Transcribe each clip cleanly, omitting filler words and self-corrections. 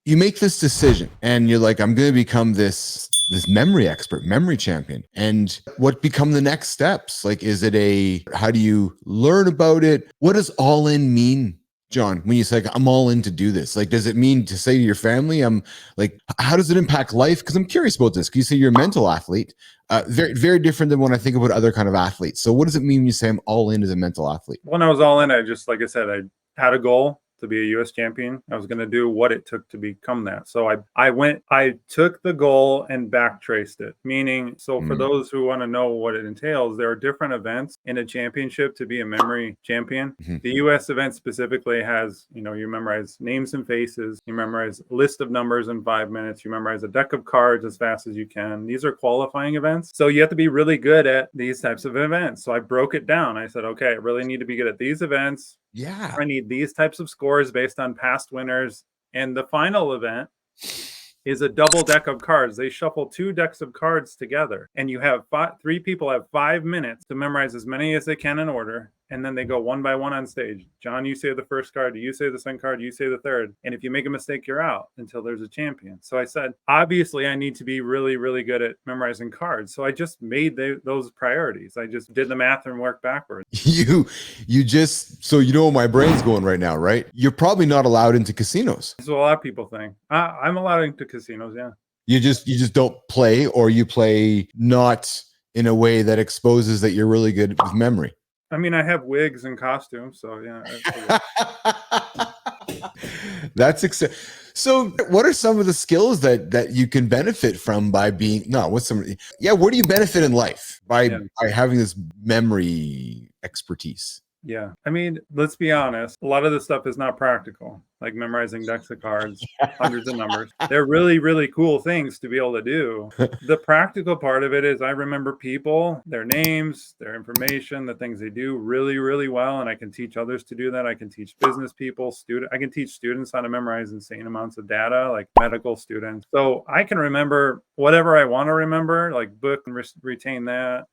you make this decision and you're like, I'm going to become this memory expert, memory champion. And what become the next steps? Like, how do you learn about it? What does all in mean, John, when you say, like, I'm all in to do this? Like, does it mean to say to your family, I'm like, how does it impact life? Because I'm curious about this. Because you say you're a mental athlete, very, very different than when I think about other kind of athletes. So what does it mean when you say I'm all in as a mental athlete? When I was all in, like I said, I had a goal to be a U.S. champion. I was going to do what it took to become that. So I took the goal and backtraced it. Meaning, so for those who want to know what it entails, there are different events in a championship to be a memory champion. The U.S. event specifically has, you memorize names and faces, you memorize a list of numbers in 5 minutes, you memorize a deck of cards as fast as you can. These are qualifying events. So you have to be really good at these types of events. So I broke it down. I said, okay, I really need to be good at these events. Yeah. I need these types of scores based on past winners. And the final event is a double deck of cards. They shuffle 2 decks of cards together, and you have 3 people have 5 minutes to memorize as many as they can in order. And then they go one by one on stage. John, you say the first card, you say the second card, you say the third. And if you make a mistake, you're out until there's a champion. So I said, obviously, I need to be really, really good at memorizing cards. So I just made those priorities. I just did the math and worked backwards. So you know where my brain's going right now, right? You're probably not allowed into casinos. That's what a lot of people think. I'm allowed into casinos, yeah. You just don't play, or you play not in a way that exposes that you're really good with memory. I mean, I have wigs and costumes, so yeah. So what are some of the skills that you can benefit from by being, where do you benefit in life by having this memory expertise? Yeah. I mean, let's be honest. A lot of this stuff is not practical, like memorizing decks of cards, hundreds of numbers. They're really, really cool things to be able to do. The practical part of it is I remember people, their names, their information, the things they do really, really well. And I can teach others to do that. I can teach business people, I can teach students how to memorize insane amounts of data, like medical students. So I can remember whatever I want to remember, like book and retain that,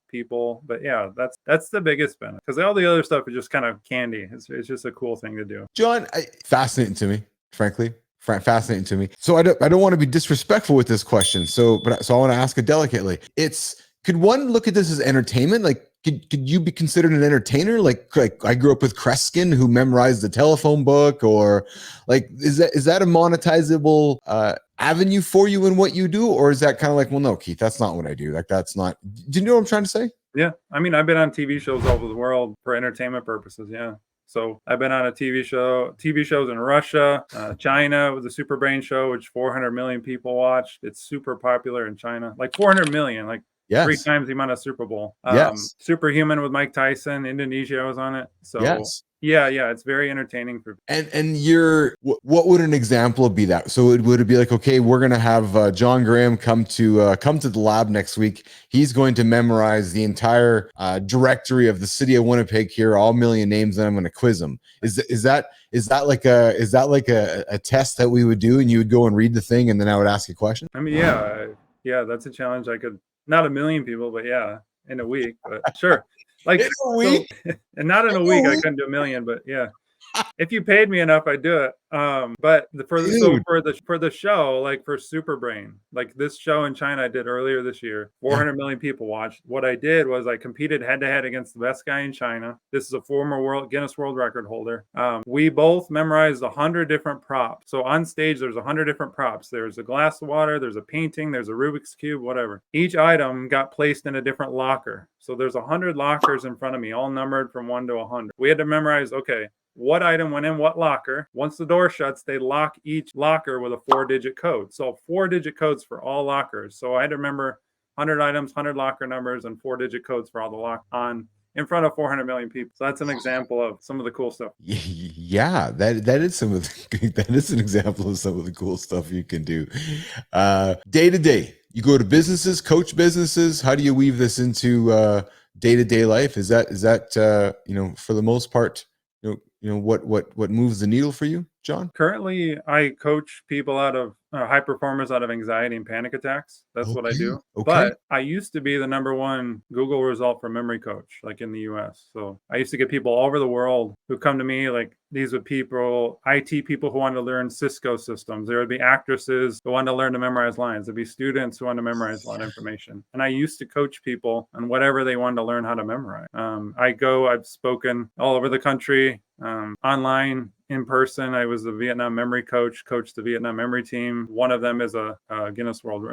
people. But yeah, that's the biggest benefit, because all the other stuff is just kind of candy. It's just a cool thing to do. John, fascinating to me, frankly. Fascinating to me. So I don't want to be disrespectful with this question. So I want to ask it delicately. Could one look at this as entertainment? Like, could you be considered an entertainer? Like I grew up with Kreskin, who memorized the telephone book, or like, is that a monetizable avenue for you in what you do? Or is that kind of like, well, no, Keith, that's not what I do. Like, that's not, do you know what I'm trying to say? Yeah. I mean, I've been on TV shows all over the world for entertainment purposes. Yeah. So I've been on TV shows in Russia, China with the Super Brain show, which 400 million people watched. It's super popular in China, like 400 million, like 3 times the amount of Super Bowl. Superhuman with Mike Tyson, Indonesia, I was on it. So yeah, it's very entertaining for. And what would an example be that? So would it be like, okay, we're gonna have John Graham come to the lab next week. He's going to memorize the entire directory of the city of Winnipeg here, all million names, and I'm going to quiz him. Is that like a test that we would do, and you would go and read the thing, and then I would ask a question? I mean, yeah, that's a challenge. I could, not a million people, but yeah, in a week, but sure. Like in a week? And not in a week, I couldn't do a million, but yeah. If you paid me enough, I'd do it. But for the show, like for Super Brain, like this show in China I did earlier this year, 400 million people watched. What I did was I competed head to head against the best guy in China. This is a former Guinness World Record holder. We both memorized 100 different props. So on stage, there's 100 different props. There's a glass of water, there's a painting, there's a Rubik's Cube, whatever. Each item got placed in a different locker. So there's 100 lockers in front of me, all numbered from 1 to 100. We had to memorize, okay, what item went in what locker. Once the door shuts, they lock each locker with a 4-digit code. So 4-digit codes for all lockers. So I had to remember 100 items, 100 locker numbers, and 4-digit codes for all the lock on in front of 400 million people. So that's an example of some of the cool stuff. Yeah, that is that is an example of some of the cool stuff you can do. Day to day, you go to businesses, coach businesses. How do you weave this into day-to-day life? Is that for the most part, what moves the needle for you? John? Currently, I coach people out of high performers out of anxiety and panic attacks. That's what I Okay. do. Okay. But I used to be the #1 Google result for memory coach, like in the US. So I used to get people all over the world who come to me. Like these would people, IT people who wanted to learn Cisco systems. There would be actresses who wanted to learn to memorize lines. There'd be students who wanted to memorize a lot of information. And I used to coach people on whatever they wanted to learn how to memorize. I've spoken all over the country, online, in person. I was the Vietnam memory coach, coached the Vietnam memory team. One of them is a Guinness World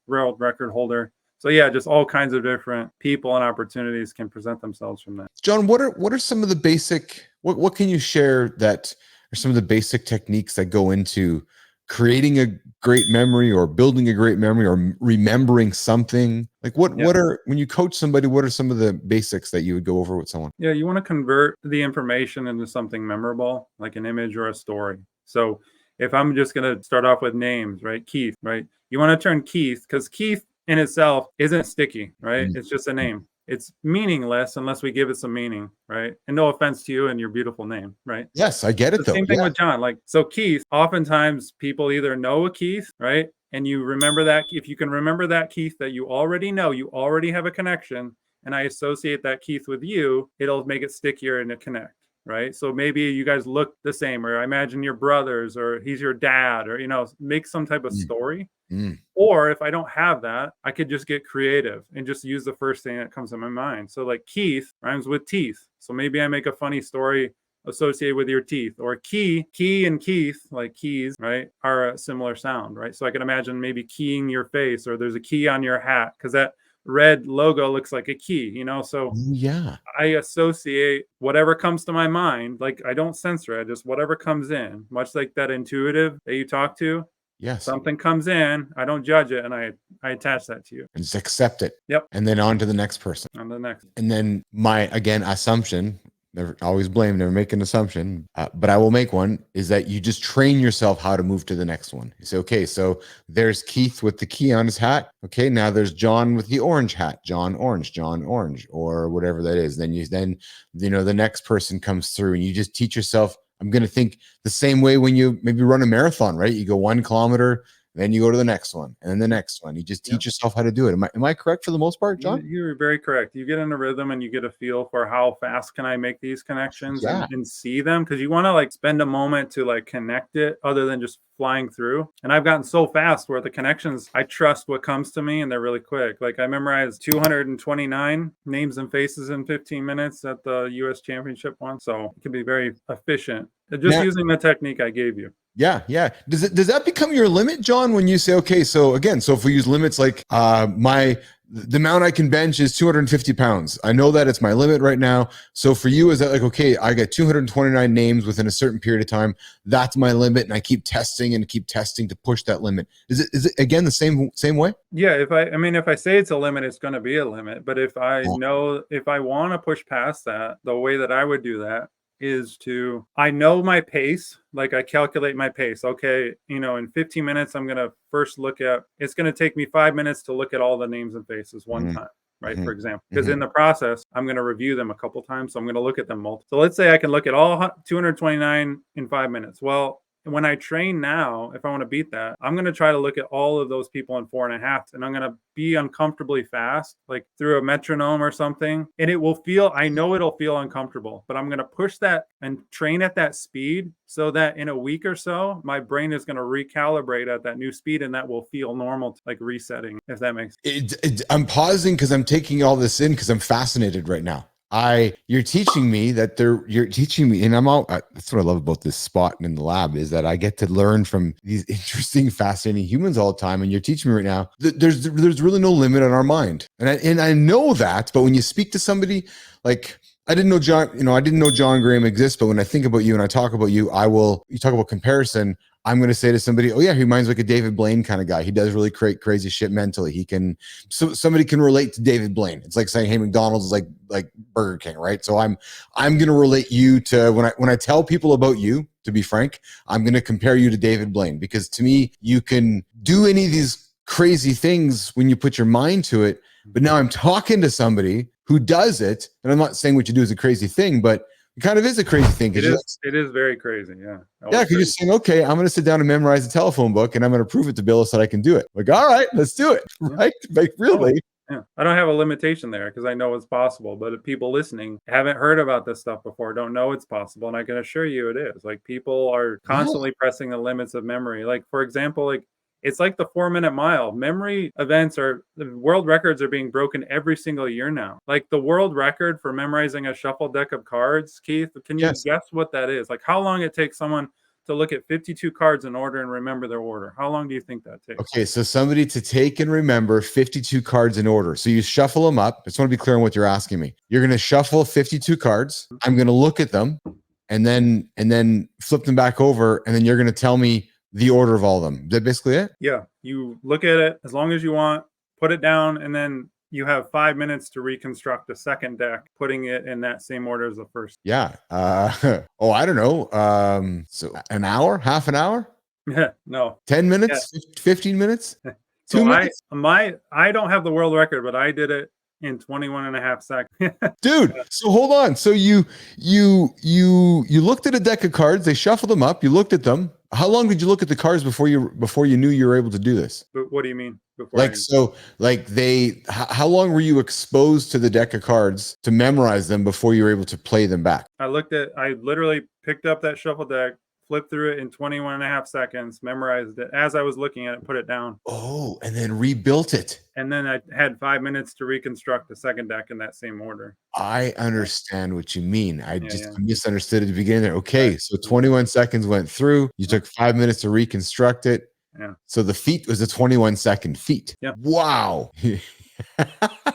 Record holder. So yeah, just all kinds of different people and opportunities can present themselves from that. John, what are some of the basic, what can you share that are some of the basic techniques that go into creating a great memory or building a great memory or remembering something? Like what are, when you coach somebody, what are some of the basics that you would go over with someone? Yeah, you want to convert the information into something memorable, like an image or a story. So if I'm just going to start off with names, right? Keith, right? You want to turn Keith, because Keith in itself isn't sticky, right? Mm, It's just a name. It's meaningless unless we give it some meaning, right? And no offense to you and your beautiful name, right? yes, I get it The though. same thing Yeah. with John. Like, so Keith, oftentimes people either know a Keith, right? And you remember that, if you can remember that Keith that you already know, you already have a connection, and I associate that Keith with you, it'll make it stickier and to connect, right? So maybe you guys look the same, or I imagine you're brothers, or he's your dad, or, make some type of Mm, story. mm. Or if I don't have that, I could just get creative and just use the first thing that comes to my mind. So like Keith rhymes with teeth. So maybe I make a funny story associated with your teeth. Or key and Keith, like keys, right, are a similar sound, right? So I can imagine maybe keying your face, or there's a key on your hat, because that red logo looks like a key, so Oh, yeah. I associate whatever comes to my mind. Like I don't censor it, just whatever comes in, much like that intuitive that you talk to. Yes. Something comes in, I don't judge it, and I attach that to you. And just accept it. Yep. And then on to the next person. On the next. And then my, again, assumption, never always blame, never make an assumption, but I will make one, is that you just train yourself how to move to the next one. You say, okay, so there's Keith with the key on his hat. Okay, now there's John with the orange hat, John orange, or whatever that is. Then the next person comes through, and you just teach yourself. I'm going to think the same way when you maybe run a marathon, right? You go 1 kilometer, then you go to the next one, and then the next one. You just teach yourself how to do it. Am I correct for the most part, John? You're very correct. You get in a rhythm and you get a feel for how fast can I make these connections, and see them, because you want to like spend a moment to like connect it, other than just flying through. And I've gotten so fast where the connections, I trust what comes to me, and they're really quick. Like I memorized 229 names and faces in 15 minutes at the US Championship once. So it can be very efficient just using the technique I gave you. Yeah, yeah. Does that become your limit, John, when you say, okay, so again, so if we use limits, like the amount I can bench is 250 pounds. I know that it's my limit right now. So for you, is that like, okay, I got 229 names within a certain period of time. That's my limit. And I keep testing to push that limit. Is it again, the same way? Yeah. If I say it's a limit, it's going to be a limit. But if I know, if I want to push past that, the way that I would do that is I know my pace. Like I calculate my pace. Okay, in 15 minutes, I'm going to first it's going to take me 5 minutes to look at all the names and faces one time, right? For example, because in the process, I'm going to review them a couple times. So I'm going to look at them multiple. So let's say I can look at all 229 in 5 minutes. Well, when I train now, if I want to beat that, I'm going to try to look at all of those people in 4.5, and I'm going to be uncomfortably fast, like through a metronome or something. And I know it'll feel uncomfortable, but I'm going to push that and train at that speed, so that in a week or so, my brain is going to recalibrate at that new speed, and that will feel normal, like resetting, if that makes sense. I'm pausing because I'm taking all this in because I'm fascinated right now. You're teaching me, and that's what I love about this spot in the lab, is that I get to learn from these interesting, fascinating humans all the time. And you're teaching me right now that there's really no limit on our mind. And I know that, but when you speak to somebody, like, I didn't know John Graham exists, but when I think about you and I talk about you, you talk about comparison. I'm going to say to somebody, oh yeah, he reminds me like a David Blaine kind of guy. He does really crazy shit mentally. Somebody can relate to David Blaine. It's like saying, hey, McDonald's is like Burger King, right? So I'm going to relate you to, when I tell people about you, to be frank, I'm going to compare you to David Blaine, because to me, you can do any of these crazy things when you put your mind to it. But now I'm talking to somebody who does it, and I'm not saying what you do is a crazy thing, but It kind of is a crazy thing. It is very crazy. Yeah. Yeah, because you're saying, okay, I'm going to sit down and memorize a telephone book, and I'm going to prove it to Bilous that I can do it. Like, all right, let's do it. Yeah. Right? Like, really? Yeah. I don't have a limitation there because I know it's possible. But if people listening haven't heard about this stuff before, don't know it's possible, and I can assure you it is. Like, people are constantly pressing the limits of memory. Like, for example, like, it's like the 4-minute mile. Memory events the world records are being broken every single year now. Like, the world record for memorizing a shuffle deck of cards, Keith, can you guess what that is? Like, how long it takes someone to look at 52 cards in order and remember their order? How long do you think that takes? Okay, so somebody to take and remember 52 cards in order. So you shuffle them up. I just want to be clear on what you're asking me. You're going to shuffle 52 cards. I'm going to look at them and then flip them back over, and then you're going to tell me the order of all of them. Is that basically it? Yeah. You look at it as long as you want, put it down, and then you have 5 minutes to reconstruct a second deck, putting it in that same order as the first. Yeah. Oh, I don't know. So an hour, half an hour? No. 10 minutes? 15 minutes? 2 So minutes? I don't have the world record, but I did it in 21 and a half seconds. Dude, so hold on. So you looked at a deck of cards, they shuffled them up, you looked at them. How long did you look at the cards before you knew you were able to do this? But what do you mean? How long were you exposed to the deck of cards to memorize them before you were able to play them back? I literally picked up that shuffle deck, flipped through it in 21 and a half seconds, memorized it as I was looking at it, put it down. Oh, and then rebuilt it. And then I had 5 minutes to reconstruct the second deck in that same order. I understand what you mean. I misunderstood at the beginning there. Okay, so 21 seconds went through. You took 5 minutes to reconstruct it. Yeah. So the feat was a 21-second feat. Yeah. Wow.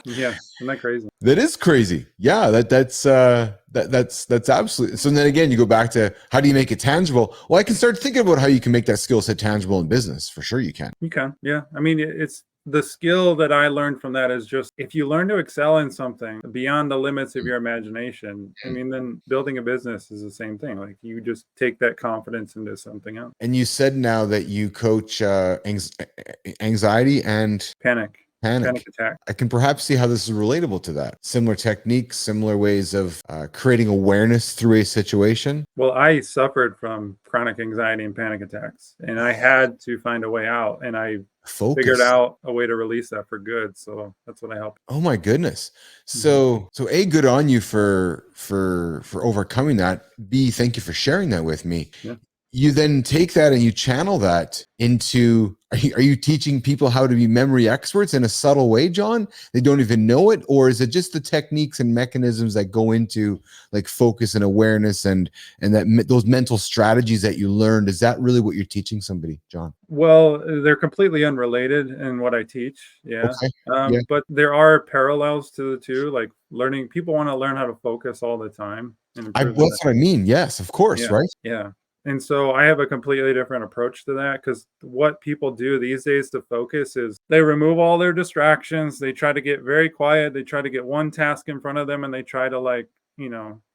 Yeah. Isn't that crazy? That is crazy. Yeah, that's absolutely. So then again, you go back to how do you make it tangible? Well, I can start thinking about how you can make that skill set tangible in business. For sure you can. You can. Yeah. I mean, it's the skill that I learned from that is just if you learn to excel in something beyond the limits of your imagination, I mean, then building a business is the same thing. Like, you just take that confidence into something else. And you said now that you coach anxiety and Panic attack. I can perhaps see how this is relatable to that. Similar techniques, similar ways of creating awareness through a situation. Well, I suffered from chronic anxiety and panic attacks, and I had to find a way out, and I figured out a way to release that for good. So that's what I help. Oh my goodness. So A, good on you for overcoming that. B, thank you for sharing that with me. Yeah. You then take that and you channel that into, are you teaching people how to be memory experts in a subtle way, John? They don't even know it? Or is it just the techniques and mechanisms that go into like focus and awareness and those mental strategies that you learned? Is that really what you're teaching somebody, John? Well, they're completely unrelated in what I teach. Yeah. Okay. But there are parallels to the two, like people want to learn how to focus all the time. That's what I mean. Yes, of course. Right. Yeah. And so I have a completely different approach to that, because what people do these days to focus is they remove all their distractions. They try to get very quiet. They try to get one task in front of them, and they try to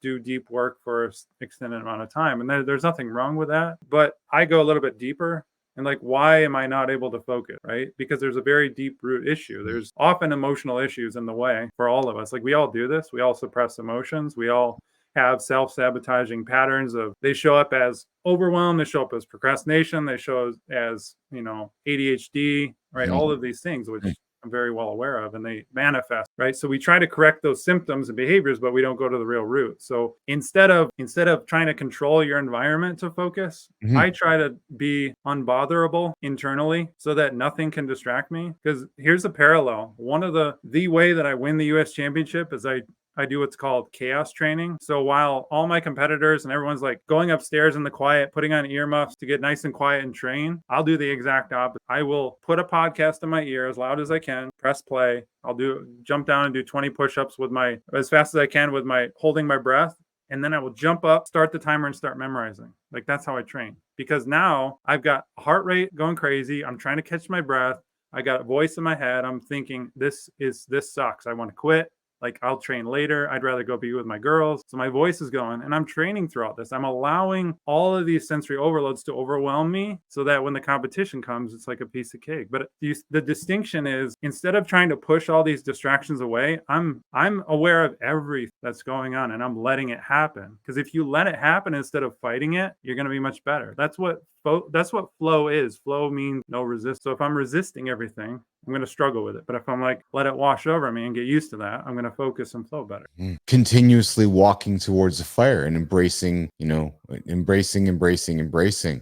do deep work for an extended amount of time. And there's nothing wrong with that. But I go a little bit deeper. And why am I not able to focus, right? Because there's a very deep root issue. There's often emotional issues in the way for all of us. Like, we all do this. We all suppress emotions. We all have self-sabotaging patterns they show up as overwhelm, they show up as procrastination, they show up as, ADHD, right? All of these things, which I'm very well aware of, and they manifest, right? So we try to correct those symptoms and behaviors, but we don't go to the real root. So instead of trying to control your environment to focus, I try to be unbotherable internally so that nothing can distract me. Because here's a parallel. One of the way that I win the US championship is I do what's called chaos training. So while all my competitors and everyone's going upstairs in the quiet, putting on earmuffs to get nice and quiet and train, I'll do the exact opposite. I will put a podcast in my ear as loud as I can, press play. I'll jump down and do 20 push-ups as fast as I can with holding my breath. And then I will jump up, start the timer, and start memorizing. That's how I train. Because now I've got heart rate going crazy. I'm trying to catch my breath. I got a voice in my head. I'm thinking, this sucks. I want to quit. Like, I'll train later. I'd rather go be with my girls. So my voice is going, and I'm training throughout this. I'm allowing all of these sensory overloads to overwhelm me so that when the competition comes, it's like a piece of cake. But the distinction is, instead of trying to push all these distractions away, I'm aware of everything that's going on, and I'm letting it happen. Because if you let it happen instead of fighting it, you're going to be much better. That's what flow is. Flow means no resist. So if I'm resisting everything, I'm going to struggle with it. But if I'm like, let it wash over me and get used to that, I'm going to focus and flow better. Continuously walking towards the fire and embracing, embracing.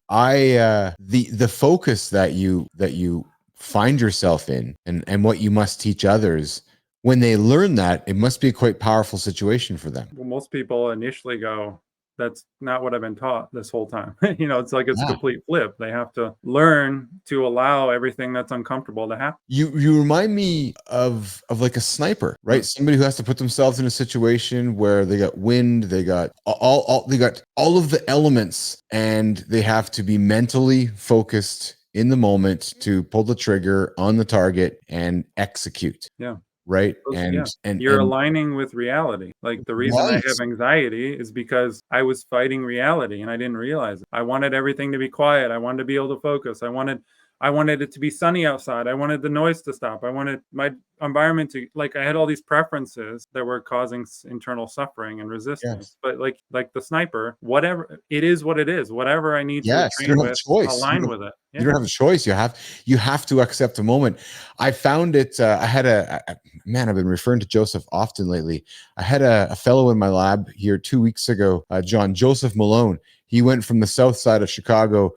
The focus that you find yourself in, and what you must teach others, when they learn that, it must be a quite powerful situation for them. Well, most people initially go, that's not what I've been taught this whole time. It's like it's a complete flip. They have to learn to allow everything that's uncomfortable to happen. You remind me of like a sniper, right? Somebody who has to put themselves in a situation where they got wind, they got all of the elements, and they have to be mentally focused in the moment to pull the trigger on the target and execute. Yeah. Right. And you're aligning with reality. Like, the reason I have anxiety is because I was fighting reality and I didn't realize it. I wanted everything to be quiet. I wanted to be able to focus. I wanted it to be sunny outside. I wanted the noise to stop. I wanted my environment to, like, I had all these preferences that were causing internal suffering and resistance. But like the sniper, whatever it is, what it is, whatever I need to train with, align with it. You don't have a choice. You have to accept the moment. I found it. I had I've been referring to Joseph often lately. I had a fellow in my lab here 2 weeks ago, Joseph Malone. He went from the south side of Chicago,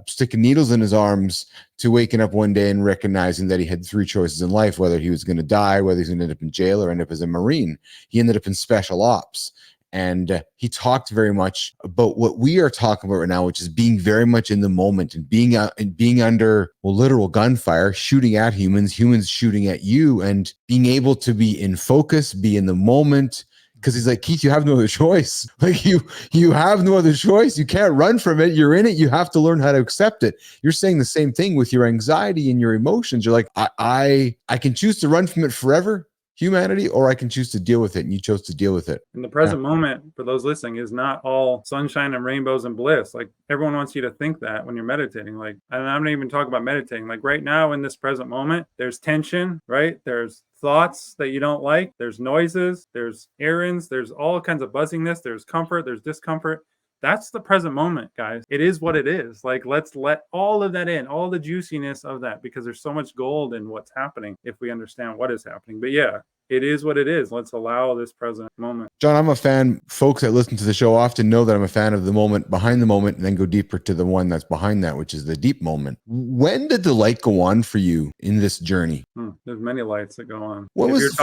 sticking needles in his arms, to waking up one day and recognizing that he had three choices in life: whether he was going to die, whether he's going to end up in jail, or end up as a Marine. He ended up in special ops. And he talked very much about what we are talking about right now, which is being very much in the moment and being under literal gunfire, shooting at humans shooting at you, and being able to be in focus, be in the moment. Because he's like, Keith, you have no other choice. Like, you have no other choice. You can't run from it. You're in it. You have to learn how to accept it. You're saying the same thing with your anxiety and your emotions. You're like, I can choose to run from it forever, humanity, or I can choose to deal with it, and you chose to deal with it. In the present moment, for those listening, is not all sunshine and rainbows and bliss. Like, everyone wants you to think that when you're meditating. Like, and I'm not even talking about meditating. Like, right now in this present moment, there's tension, right? There's thoughts that you don't like. There's noises. There's errands. There's all kinds of buzzingness. There's comfort. There's discomfort. That's the present moment, guys. It is what it is. Like, let's let all of that in, all the juiciness of that, because there's so much gold in what's happening if we understand what is happening. But yeah, it is what it is. Let's allow this present moment. John, I'm a fan. Folks that listen to the show often know that I'm a fan of the moment behind the moment, and then go deeper to the one that's behind that, which is the deep moment. When did the light go on for you in this journey? There's many lights that go on. What was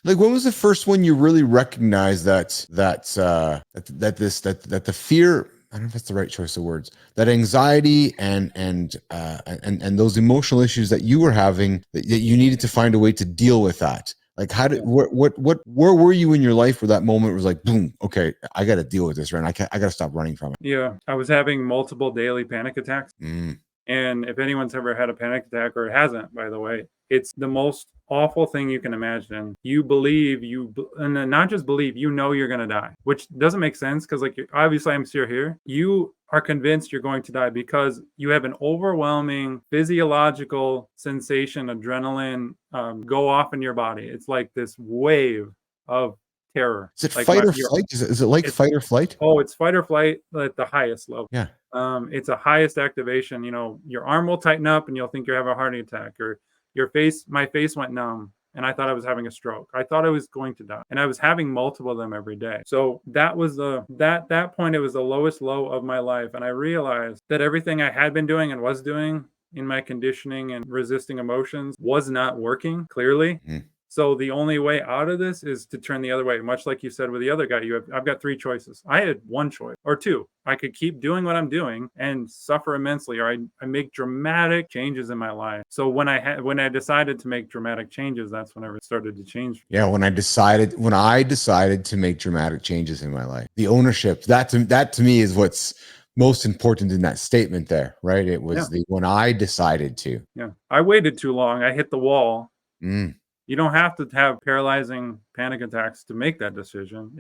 like, when was the first one you really recognized that the fear, I don't know if that's the right choice of words, that anxiety and those emotional issues that you were having, that you needed to find a way to deal with that? Like, where were you in your life where that moment was like, boom, okay, I got to deal with this, right? I got to stop running from it. Yeah, I was having multiple daily panic attacks. And if anyone's ever had a panic attack, or hasn't, by the way, it's the most awful thing you can imagine. You believe and then not just believe, you're going to die, which doesn't make sense, because, like, obviously I'm still here. You are convinced you're going to die because you have an overwhelming physiological sensation, adrenaline go off in your body. It's like this wave of terror. Is it like fight or flight? Is it like fight or flight? Oh, it's fight or flight at the highest level. Yeah. It's a highest activation. Your arm will tighten up and you'll think you're having a heart attack, or my face went numb and I thought I was having a stroke. I thought I was going to die, and I was having multiple of them every day. So that was that point, it was the lowest low of my life. And I realized that everything I had been doing and was doing in my conditioning and resisting emotions was not working, clearly. So the only way out of this is to turn the other way. Much like you said with the other guy, I've got three choices. I had one choice or two. I could keep doing what I'm doing and suffer immensely, or I make dramatic changes in my life. So when I decided to make dramatic changes, that's when it started to change. Yeah, when I decided to make dramatic changes in my life, the ownership, that to me is what's most important in that statement there, right? It was when I decided to. Yeah, I waited too long. I hit the wall. you don't have to have paralyzing panic attacks to make that decision.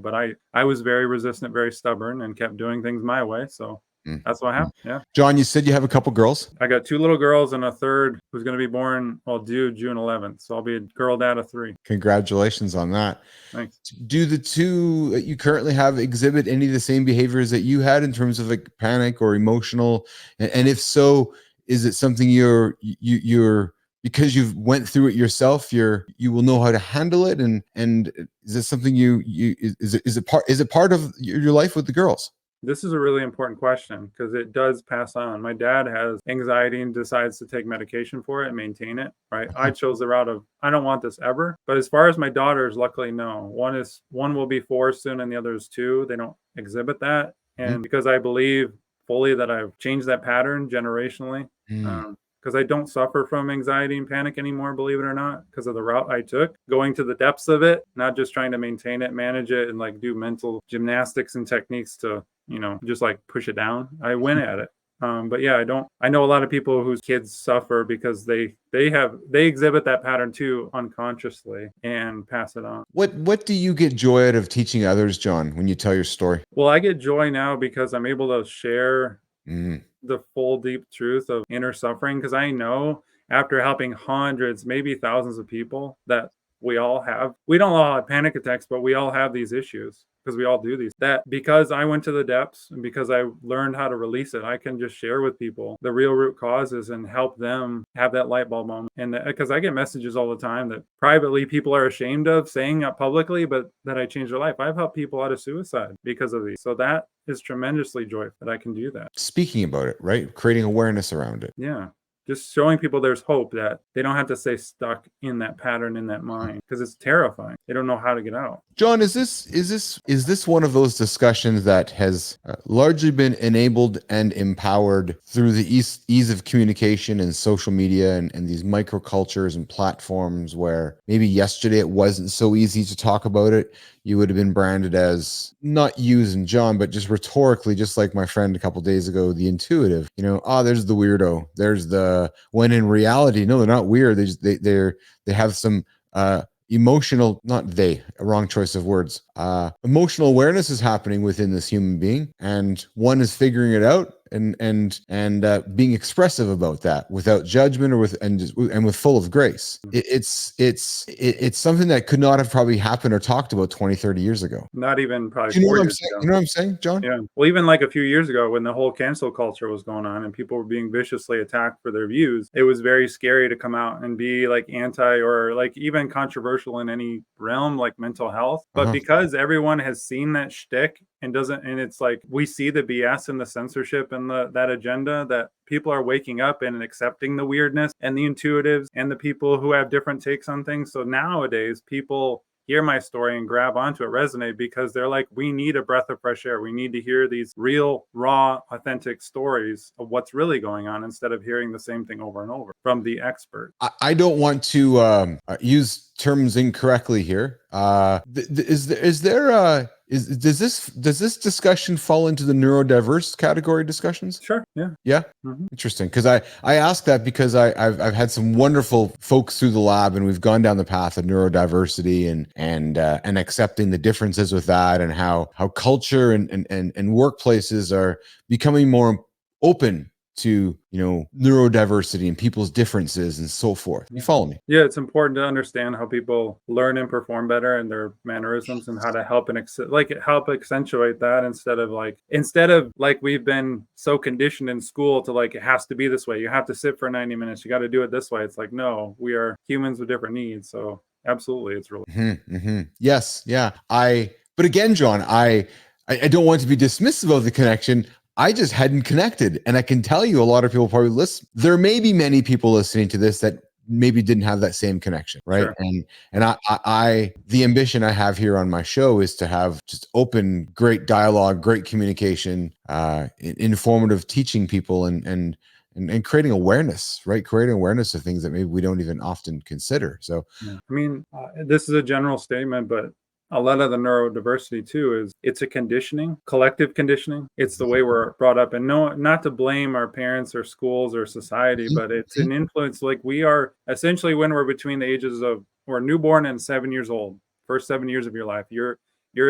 But I was very resistant, very stubborn, and kept doing things my way. So that's what happened. Yeah. John, you said you have a couple girls. I got 2 little girls and a third who's going to be born, due June 11th. So I'll be a girl dad of 3. Congratulations on that. Thanks. Do the 2 that you currently have exhibit any of the same behaviors that you had in terms of like panic or emotional? And if so, is it something you're because you've went through it yourself, you will know how to handle it? And is it something is it part of your life with the girls? This is a really important question because it does pass on. My dad has anxiety and decides to take medication for it and maintain it, right? I chose the route of, I don't want this ever. But as far as my daughters, luckily, no. One will be 4 soon and the other is 2. They don't exhibit that. And because I believe fully that I've changed that pattern generationally, because I don't suffer from anxiety and panic anymore, believe it or not, because of the route I took, going to the depths of it, not just trying to maintain it, manage it, and like do mental gymnastics and techniques to, just like push it down. I went at it. But yeah, I know a lot of people whose kids suffer because they exhibit that pattern too unconsciously and pass it on. What do you get joy out of teaching others, John, when you tell your story? Well, I get joy now because I'm able to share the full deep truth of inner suffering, because I know after helping hundreds, maybe thousands of people that we don't all have panic attacks, but we all have these issues because we all do these, that because I went to the depths and because I learned how to release it, I can just share with people the real root causes and help them have that light bulb moment. And because I get messages all the time that privately people are ashamed of saying up publicly, but that I changed their life. I've helped people out of suicide because of these. So that is tremendously joyful that I can do that. Speaking about it, right? Creating awareness around it. Yeah. Just showing people there's hope, that they don't have to stay stuck in that pattern, in that mind, because it's terrifying. They don't know how to get out. John, is this one of those discussions that has largely been enabled and empowered through the ease of communication and social media and these microcultures and platforms where maybe yesterday it wasn't so easy to talk about it? You would have been branded as, not you and John, but just rhetorically, just like my friend a couple days ago, the intuitive, there's the weirdo. When in reality, no, they're not weird. They have some emotional, wrong choice of words. Emotional awareness is happening within this human being, and one is figuring it out and being expressive about that without judgment or with full of grace. It's something that could not have probably happened or talked about 20, 30 years ago. Not even probably You know 4 what I'm years saying? ago. You know what I'm saying, John? Yeah. Well, even like a few years ago when the whole cancel culture was going on and people were being viciously attacked for their views, it was very scary to come out and be like anti or like even controversial in any realm like mental health. But because everyone has seen that shtick and it's like we see the BS and the censorship and that agenda, that people are waking up and accepting the weirdness and the intuitives and the people who have different takes on things. So nowadays people hear my story and grab onto it, resonate, because they're like, we need a breath of fresh air. We need to hear these real, raw, authentic stories of what's really going on instead of hearing the same thing over and over from the expert. I don't want to use terms incorrectly here. Does this discussion fall into the neurodiverse category discussions? Sure. Yeah. Yeah. Interesting. Because I ask that because I've had some wonderful folks through the lab, and we've gone down the path of neurodiversity and accepting the differences with that, and how culture and workplaces are becoming more open to neurodiversity and people's differences and so forth. You follow me? Yeah, it's important to understand how people learn and perform better and their mannerisms, and how to help help accentuate that instead of like we've been so conditioned in school to like it has to be this way. You have to sit for 90 minutes. You got to do it this way. It's like, no, we are humans with different needs. So absolutely, it's really Yes, yeah. But again, John, I don't want to be dismissive of the connection. I just hadn't connected. And I can tell you a lot of people probably listen. There may be many people listening to this that maybe didn't have that same connection, right? Sure. And I the ambition I have here on my show is to have just open, great dialogue, great communication, informative teaching people and creating awareness, right? Creating awareness of things that maybe we don't even often consider. So, I mean, this is a general statement, but a lot of the neurodiversity too is it's a conditioning, collective conditioning. It's the way we're brought up, and no, not to blame our parents or schools or society, but it's an influence. Like we are essentially, when we're between the ages of, we're newborn and 7 years old, first 7 years of your life, you're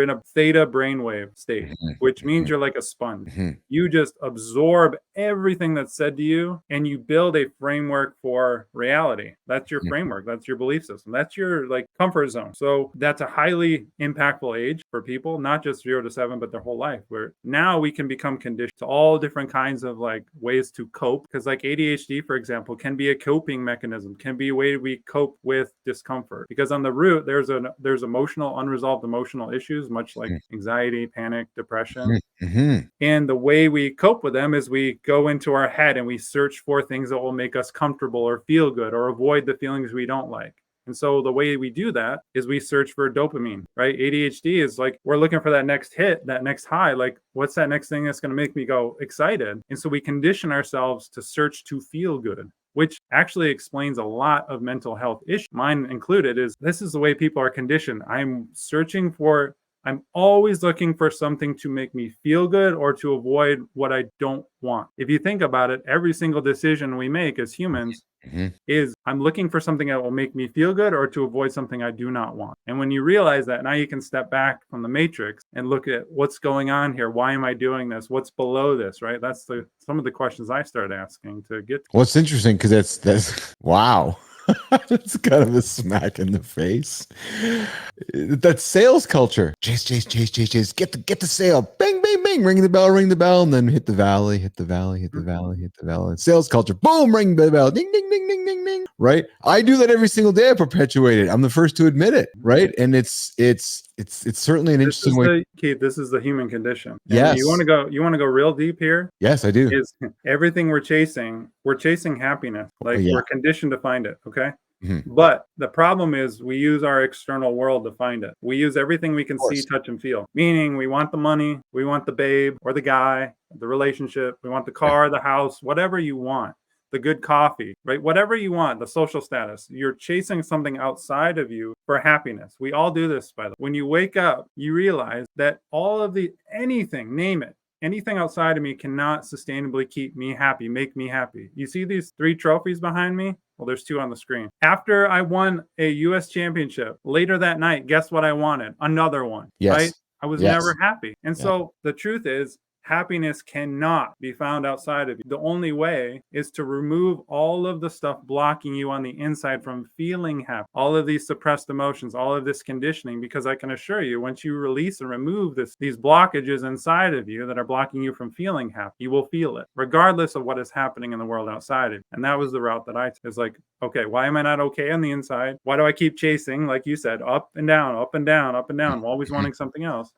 in a theta brainwave state, which means you're like a sponge. You just absorb everything that's said to you and you build a framework for reality. That's your framework. That's your belief system. That's your like comfort zone. So that's a highly impactful age for people, not just 0 to 7, but their whole life, where now we can become conditioned to all different kinds of like ways to cope. Because like ADHD, for example, can be a coping mechanism, can be a way we cope with discomfort. Because on the root, there's unresolved emotional issues, much like anxiety, panic, depression. And the way we cope with them is we go into our head and we search for things that will make us comfortable or feel good or avoid the feelings we don't like. And so the way we do that is we search for dopamine, right? ADHD is like, we're looking for that next hit, that next high. Like, what's that next thing that's going to make me go excited? And so we condition ourselves to search to feel good, which actually explains a lot of mental health issues, mine included. Is this is the way people are conditioned. I'm always looking for something to make me feel good or to avoid what I don't want. If you think about it, every single decision we make as humans is I'm looking for something that will make me feel good or to avoid something I do not want. And when you realize that, now you can step back from the matrix and look at what's going on here. Why am I doing this? What's below this, right? That's some of the questions I started asking to get to. What's interesting, because that's wow. It's kind of a smack in the face. That sales culture. Chase, get the sale. Bang, bang, bang. Ring the bell, and then hit the valley. Sales culture. Boom, ring the bell. Ding, ding, ding, ding, ding, ding. Right? I do that every single day. I perpetuate it. I'm the first to admit it. Right? And it's certainly an interesting way. Keith, this is the human condition. And yes. You want to go real deep here? Yes, I do. Is everything we're chasing happiness. Like we're conditioned to find it. Okay. But the problem is we use our external world to find it. We use everything we can see, touch, and feel. Meaning we want the money, we want the babe or the guy, the relationship, we want the car, the house, whatever you want. The good coffee, right? Whatever you want, the social status, you're chasing something outside of you for happiness. We all do this, by the way. When you wake up, you realize that all of anything, name it, anything outside of me cannot sustainably keep me happy, make me happy. You see these 3 trophies behind me? Well, there's 2 on the screen. After I won a US championship, later that night, guess what I wanted? Another one, right? I was never happy. And so the truth is, happiness cannot be found outside of you. The only way is to remove all of the stuff blocking you on the inside from feeling happy, all of these suppressed emotions, all of this conditioning, because I can assure you, once you release and remove these blockages inside of you that are blocking you from feeling happy, you will feel it, regardless of what is happening in the world outside of you. And that was the route that I took. It's like, okay, why am I not okay on the inside? Why do I keep chasing, like you said, up and down, up and down, up and down, always wanting something else?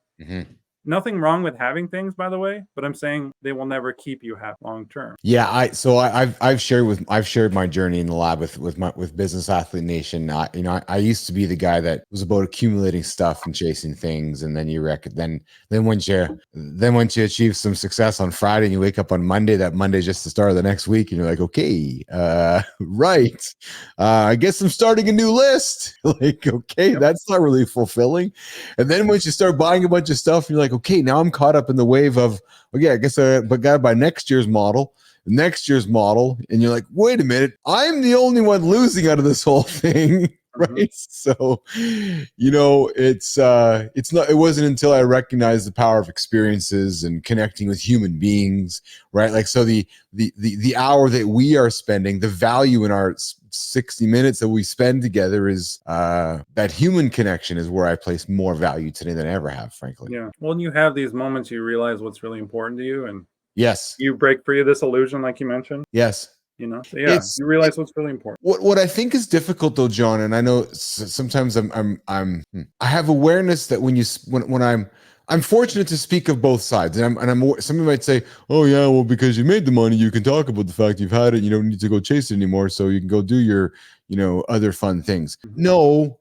Nothing wrong with having things, by the way, but I'm saying they will never keep you happy long term. Yeah, I've shared my journey in the lab with Business Athlete Nation. I used to be the guy that was about accumulating stuff and chasing things, and then then once you achieve some success on Friday and you wake up on Monday, that Monday's just the start of the next week, and you're like, okay, right, I guess I'm starting a new list. Like, okay, that's not really fulfilling. And then once you start buying a bunch of stuff, you're like, okay, now I'm caught up in the wave of, okay, I guess I got to buy next year's model, and you're like, wait a minute, I'm the only one losing out of this whole thing, right? So, it wasn't until I recognized the power of experiences and connecting with human beings, right? Like, so the hour that we are spending, the value in our 60 minutes that we spend together is that human connection is where I place more value today than I ever have, frankly. Yeah. Well, you have these moments you realize what's really important to you, and yes, you break free of this illusion, like you mentioned. Yes. So you realize what's really important. What I think is difficult, though, John, and I know sometimes I have awareness that when I'm fortunate to speak of both sides, and somebody might say, oh yeah, well, because you made the money, you can talk about the fact you've had it, you don't need to go chase it anymore, so you can go do your other fun things. No,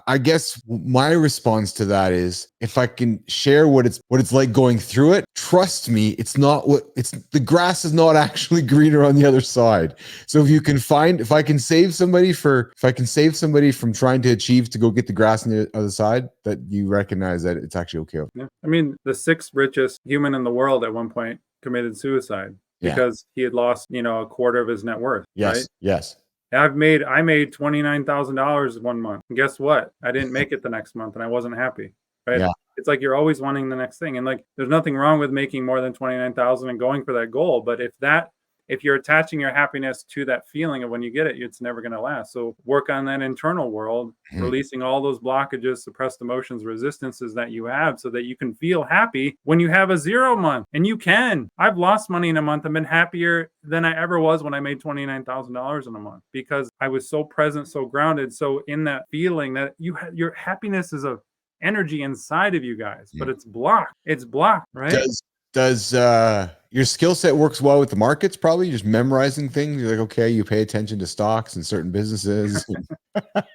I guess my response to that is, if I can share what it's like going through it, trust me, the grass is not actually greener on the other side. So if I can save somebody from trying to achieve to go get the grass on the other side, that you recognize that it's actually okay. Yeah. I mean, the sixth richest human in the world at one point committed suicide because he had lost, a quarter of his net worth. Yes. Right? Yes. I made $29,000 one month. And guess what? I didn't make it the next month, and I wasn't happy. Right? Yeah. It's like you're always wanting the next thing, and like there's nothing wrong with making more than 29,000 and going for that goal. But if you're attaching your happiness to that feeling of when you get it, it's never going to last. So work on that internal world, releasing all those blockages, suppressed emotions, resistances that you have, so that you can feel happy when you have a 0 month. And you can. I've lost money in a month and been happier than I ever was when I made $29,000 in a month, because I was so present, so grounded, so in that feeling that your happiness is a energy inside of you guys, but it's blocked. It's blocked, right? Does your skill set works well with the markets? Probably just memorizing things. You're like, okay, you pay attention to stocks and certain businesses.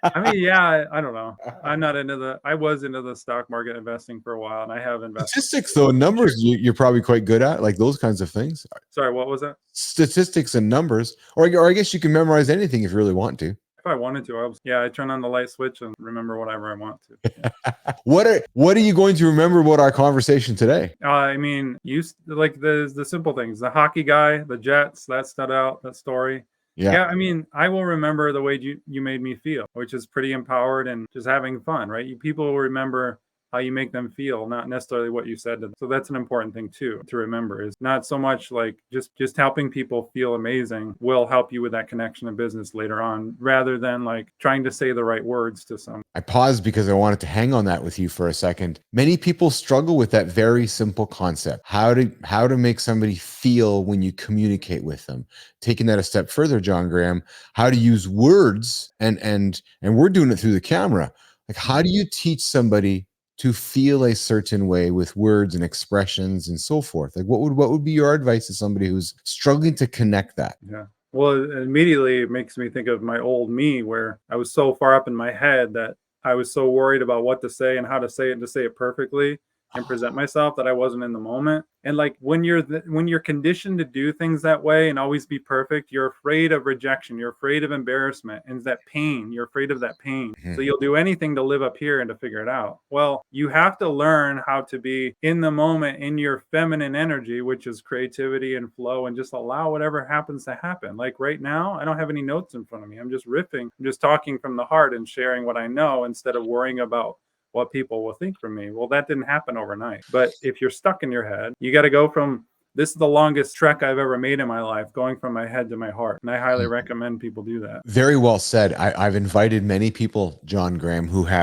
I mean, yeah, I don't know. I was into the stock market investing for a while, and I have invested. Statistics, though, numbers, you're probably quite good at, like those kinds of things. Sorry, what was that? Statistics and numbers, or I guess you can memorize anything if you really want to. If I wanted to, I turn on the light switch and remember whatever I want to. Yeah. What are you going to remember about our conversation today? I mean, like the simple things, the hockey guy, the Jets, that stood out, that story. Yeah, I mean, I will remember the way you made me feel, which is pretty empowered and just having fun, right? People will remember how you make them feel, not necessarily what you said to them. So that's an important thing too to remember, is not so much like just helping people feel amazing will help you with that connection in business later on, rather than like trying to say the right words to someone. I paused because I wanted to hang on that with you for a second. Many people struggle with that very simple concept: how to make somebody feel when you communicate with them. Taking that a step further, John Graham, how to use words, and we're doing it through the camera. Like, how do you teach somebody to feel a certain way with words and expressions and so forth? Like, what would be your advice to somebody who's struggling to connect that? Yeah. Well, immediately it makes me think of my old me, where I was so far up in my head that I was so worried about what to say and how to say it, and to say it perfectly and present myself, that I wasn't in the moment. And like when you're conditioned to do things that way and always be perfect, you're afraid of rejection, you're afraid of embarrassment, and that pain, you're afraid of that pain. So you'll do anything to live up here and to figure it out. Well, you have to learn how to be in the moment, in your feminine energy, which is creativity and flow, and just allow whatever happens to happen. Like right now, I don't have any notes in front of me. I'm just riffing. I'm just talking from the heart and sharing what I know, instead of worrying about what people will think from me. Well, that didn't happen overnight. But if you're stuck in your head, you got to go from, this is the longest trek I've ever made in my life, going from my head to my heart. And I highly recommend people do that. Very well said. I've invited many people, John Graham, who've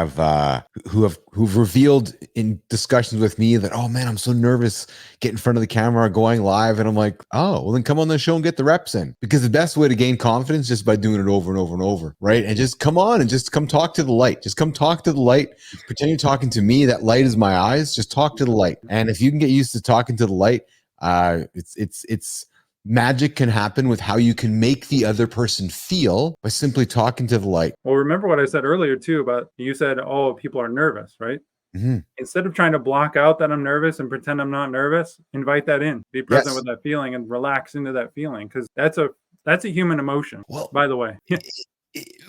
revealed in discussions with me that, oh man, I'm so nervous getting in front of the camera, going live. And I'm like, oh, well then come on the show and get the reps in. Because the best way to gain confidence is just by doing it over and over and over, right? And just come on and just come talk to the light. Just come talk to the light. Pretend you're talking to me. That light is my eyes. Just talk to the light. And if you can get used to talking to the light, it's magic can happen with how you can make the other person feel by simply talking to the light. Well, remember what I said earlier too about, you said, oh, people are nervous, right? Instead of trying to block out that I'm nervous and pretend I'm not nervous, invite that in. Be present with that feeling and relax into that feeling, because that's a human emotion. Well, by the way.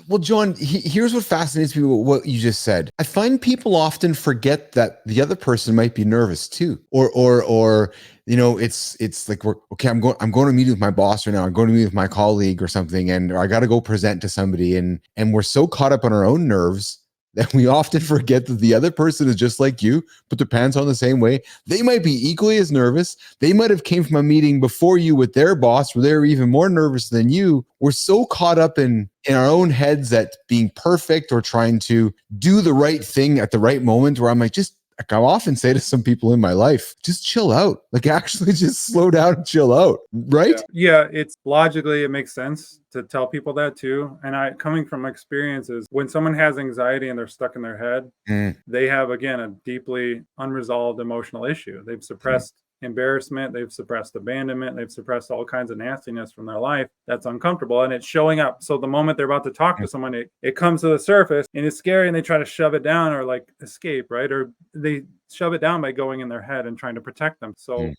Well, John, here's what fascinates me with what you just said. I find people often forget that the other person might be nervous too, or it's like, I'm going to meet with my boss right now. I'm going to meet with my colleague or something, or I got to go present to somebody, and we're so caught up on our own nerves that we often forget that the other person is just like you, put their pants on the same way. They might be equally as nervous. They might have came from a meeting before you with their boss where they're even more nervous than you. We're so caught up in our own heads at being perfect or trying to do the right thing at the right moment, where I'm like, I often say to some people in my life, just chill out. Like, actually just slow down and chill out. Right? Yeah, it's logically, it makes sense to tell people that too. And coming from experiences, when someone has anxiety and they're stuck in their head, they have, again, a deeply unresolved emotional issue. They've suppressed embarrassment, they've suppressed abandonment, they've suppressed all kinds of nastiness from their life that's uncomfortable, and it's showing up. So the moment they're about to talk to someone, it comes to the surface and it's scary, and they try to shove it down or like escape, right? Or they shove it down by going in their head and trying to protect them. So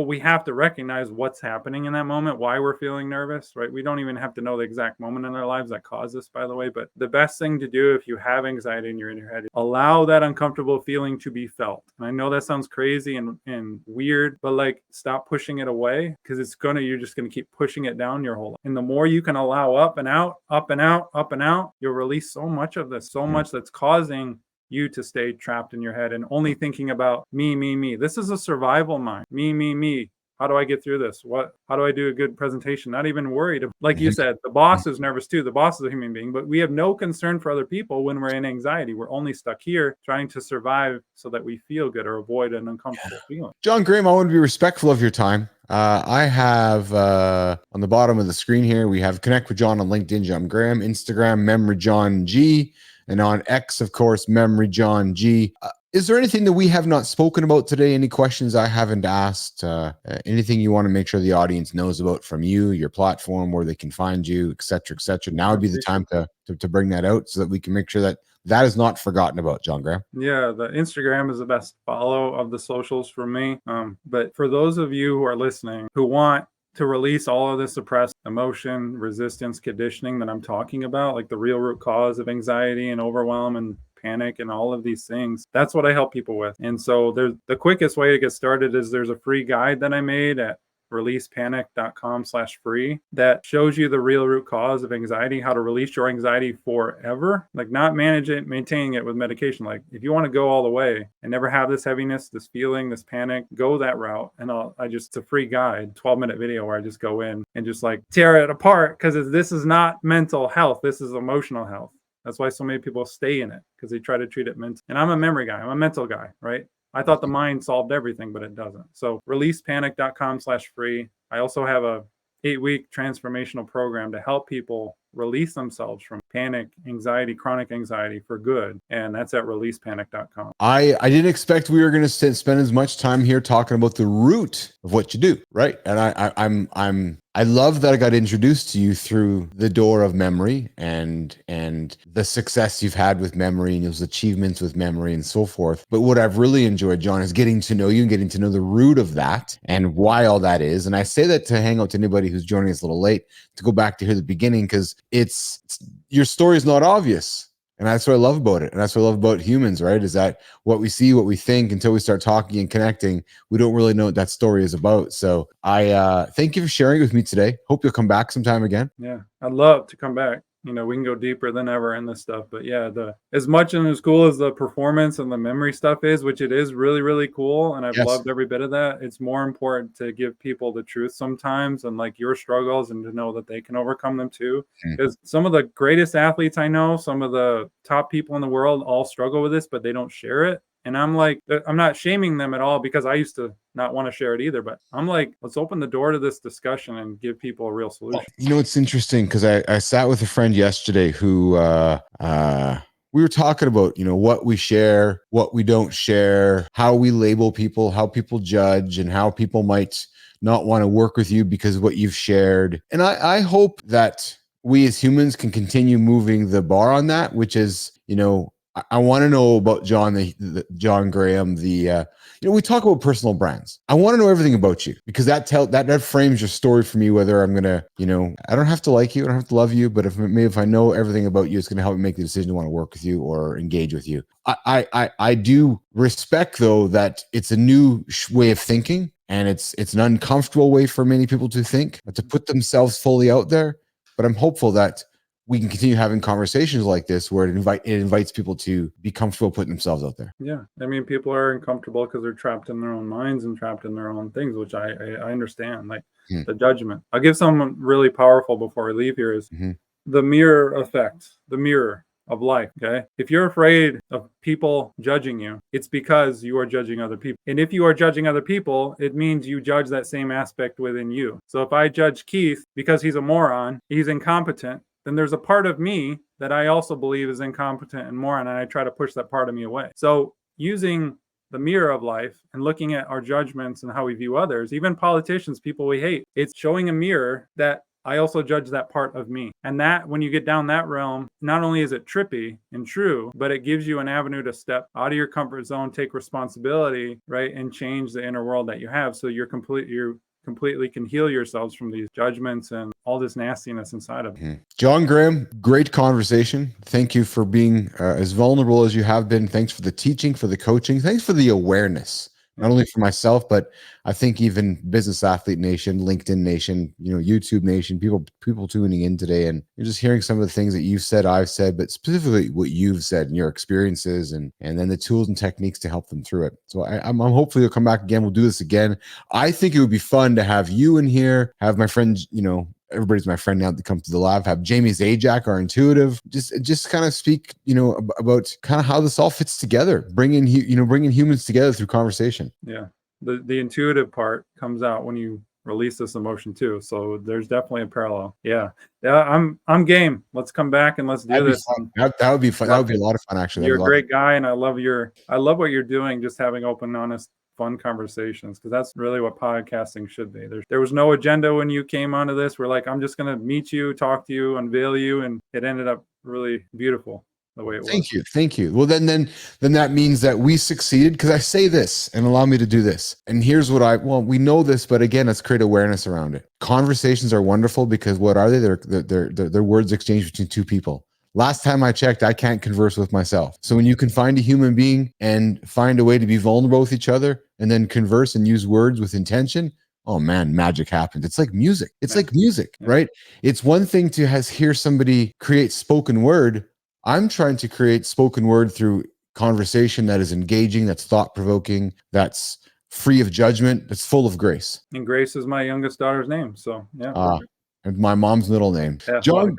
we have to recognize what's happening in that moment, why we're feeling nervous, right? We don't even have to know the exact moment in our lives that caused this, by the way. But the best thing to do if you have anxiety and you're in your head, allow that uncomfortable feeling to be felt. And I know that sounds crazy and weird, but like, stop pushing it away, because you're just gonna keep pushing it down your whole life. And the more you can allow up and out, up and out, up and out, you'll release so much of this, so much that's causing you to stay trapped in your head and only thinking about me, me, me. This is a survival mind. Me, me, me. How do I get through this? How do I do a good presentation? Not even worried. Like you said, the boss is nervous too. The boss is a human being, but we have no concern for other people when we're in anxiety. We're only stuck here trying to survive so that we feel good or avoid an uncomfortable feeling. John Graham, I want to be respectful of your time. I have on the bottom of the screen here, we have Connect with John on LinkedIn, John Graham, Instagram, Memory John G, and on X, of course, Memory John G. Is there anything that we have not spoken about today? Any questions I haven't asked? Anything you want to make sure the audience knows about from you, your platform, where they can find you, et cetera, et cetera? Now would be the time to bring that out so that we can make sure that that is not forgotten about, John Graham. Yeah, the Instagram is the best follow of the socials for me. But for those of you who are listening who want to release all of the suppressed emotion, resistance, conditioning that I'm talking about, like the real root cause of anxiety and overwhelm and panic and all of these things, that's what I help people with. And so the quickest way to get started is there's a free guide that I made at releasepanic.com/free that shows you the real root cause of anxiety, how to release your anxiety forever, like not manage it, maintaining it with medication. Like if you want to go all the way and never have this heaviness, this feeling, this panic, go that route. And it's a free guide, 12-minute video where I just go in and just like tear it apart, because this is not mental health. This is emotional health. That's why so many people stay in it, because they try to treat it mental. And I'm a memory guy. I'm a mental guy, right? I thought the mind solved everything, but it doesn't. So releasepanic.com/free. I also have a 8-week transformational program to help people release themselves from panic, anxiety, chronic anxiety for good. And that's at releasepanic.com. I didn't expect we were going to spend as much time here talking about the root of what you do, right? And I love that I got introduced to you through the door of memory and the success you've had with memory and those achievements with memory and so forth. But what I've really enjoyed, John, is getting to know you and getting to know the root of that and why all that is. And I say that to hang out to anybody who's joining us a little late to go back to hear the beginning, because it's your story is not obvious. And that's what I love about it. And that's what I love about humans, right? Is that what we see, what we think, until we start talking and connecting, we don't really know what that story is about. So I thank you for sharing with me today. Hope you'll come back sometime again. Yeah, I'd love to come back. We can go deeper than ever in this stuff. But yeah, as much and as cool as the performance and the memory stuff is, which it is really, really cool, and I've loved every bit of that, it's more important to give people the truth sometimes and like your struggles, and to know that they can overcome them too. Because some of the greatest athletes I know, some of the top people in the world, all struggle with this, but they don't share it. And I'm like, I'm not shaming them at all, because I used to not want to share it either. But I'm like, let's open the door to this discussion and give people a real solution. It's interesting, because I sat with a friend yesterday who we were talking about, what we share, what we don't share, how we label people, how people judge, and how people might not want to work with you because of what you've shared. And I hope that we as humans can continue moving the bar on that, which is, I want to know about John Graham. We talk about personal brands. I want to know everything about you, because that frames your story for me. Whether I'm gonna, I don't have to like you, I don't have to love you, but if I know everything about you, it's gonna help me make the decision to want to work with you or engage with you. I do respect, though, that it's a new way of thinking, and it's an uncomfortable way for many people to think, to put themselves fully out there. But I'm hopeful that we can continue having conversations like this, where it invites people to be comfortable putting themselves out there. Yeah. I mean, people are uncomfortable because they're trapped in their own minds and trapped in their own things, which I understand, like the judgment. I'll give someone really powerful before I leave here is the mirror effect, the mirror of life. Okay. If you're afraid of people judging you, it's because you are judging other people. And if you are judging other people, it means you judge that same aspect within you. So if I judge Keith because he's a moron, he's incompetent, then there's a part of me that I also believe is incompetent and moron, and I try to push that part of me away. So using the mirror of life and looking at our judgments and how we view others, even politicians, people we hate, it's showing a mirror that I also judge that part of me. And that, when you get down that realm, not only is it trippy and true, but it gives you an avenue to step out of your comfort zone, take responsibility, right, and change the inner world that you have. So you completely can heal yourselves from these judgments and all this nastiness inside of you. John Graham, great conversation. Thank you for being as vulnerable as you have been. Thanks for the teaching, for the coaching. Thanks for the awareness. Not only for myself, but I think even Business Athlete Nation, LinkedIn Nation, YouTube Nation, people tuning in today, and you're just hearing some of the things that you've said, I've said, but specifically what you've said and your experiences, and then the tools and techniques to help them through it. So I'm hopefully you'll come back again. We'll do this again. I think it would be fun to have you in here, have my friend, everybody's my friend now that comes to the lab, have Jamie Zajac, our intuitive, just kind of speak, about kind of how this all fits together, bringing humans together through conversation. Yeah. The intuitive part comes out when you release this emotion too. So there's definitely a parallel. Yeah. I'm game. Let's come back and let's do this. That would be fun. That would be a lot of fun, actually. You're a great guy, and I love what you're doing, just having open, honest, fun conversations, because that's really what podcasting should be. There was no agenda when you came onto this. We're like, I'm just going to meet you, talk to you, unveil you, and it ended up really beautiful the way it was. Thank you. Well, then that means that we succeeded, because I say this, and allow me to do this. And here's what we know this, but again, let's create awareness around it. Conversations are wonderful because what are they? They're words exchanged between two people. Last time I checked, I can't converse with myself. So when you can find a human being and find a way to be vulnerable with each other and then converse and use words with intention, oh man, magic happens. It's like music. Right? It's one thing to hear somebody create spoken word. I'm trying to create spoken word through conversation that is engaging, that's thought-provoking, that's free of judgment, that's full of grace. And Grace is my youngest daughter's name. So yeah. And my mom's middle name. Yeah, John,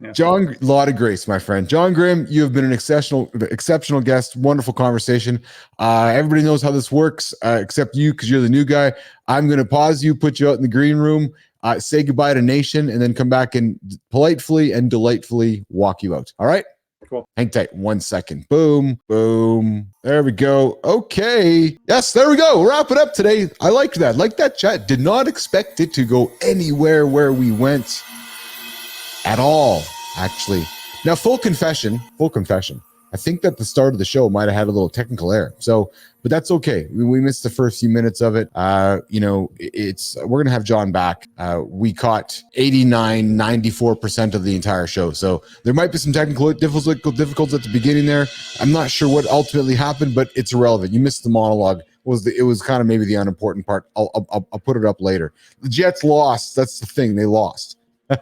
yeah. John, lot of grace, my friend. John Graham, you have been an exceptional guest. Wonderful conversation. Everybody knows how this works, except you, because you're the new guy. I'm going to pause you, put you out in the green room, say goodbye to Nation, and then come back and politely and delightfully walk you out. All right? Cool. Hang tight 1 second. Boom, boom. There we go. Okay. Yes, there we go. Wrap it up today. I liked that. Like that chat. Did not expect it to go anywhere where we went at all, actually. Now, full confession. I think that the start of the show might have had a little technical error. But that's okay. We missed the first few minutes of it. We're going to have John back. We caught 94% of the entire show. So there might be some technical difficulties at the beginning there. I'm not sure what ultimately happened, but it's irrelevant. You missed the monologue. It was kind of maybe the unimportant part. I'll put it up later. The Jets lost. That's the thing. They lost. All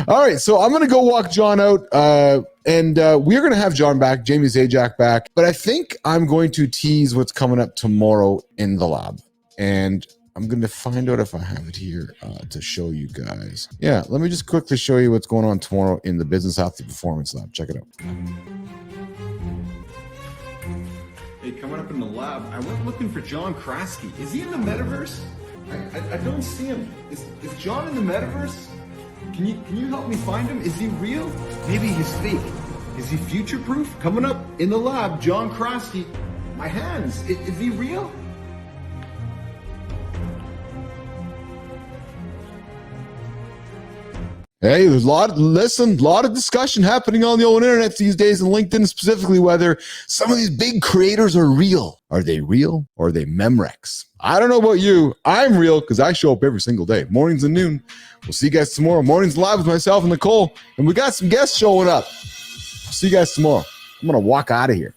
right, so I'm gonna go walk John out, and we're gonna have John back, Jamie Zajac back, but I think I'm going to tease what's coming up tomorrow in the lab, and I'm gonna find out if I have it here to show you guys. Yeah, let me just quickly show you what's going on tomorrow in the Business Athlete Performance Lab. Check it out. Hey, coming up in the lab, I went looking for John Kraske. Is he in the metaverse? I don't see him. Is John in the metaverse? Can you help me find him? Is he real? Maybe he's fake. Is he future-proof? Coming up in the lab, John Kraske. My hands. Is he real? Hey, there's a lot of discussion happening on the old internet these days, and LinkedIn specifically, whether some of these big creators are real. Are they real, or are they Memrex? I don't know about you. I'm real because I show up every single day, mornings and noon. We'll see you guys tomorrow. Mornings live with myself and Nicole, and we got some guests showing up. See you guys tomorrow. I'm going to walk out of here.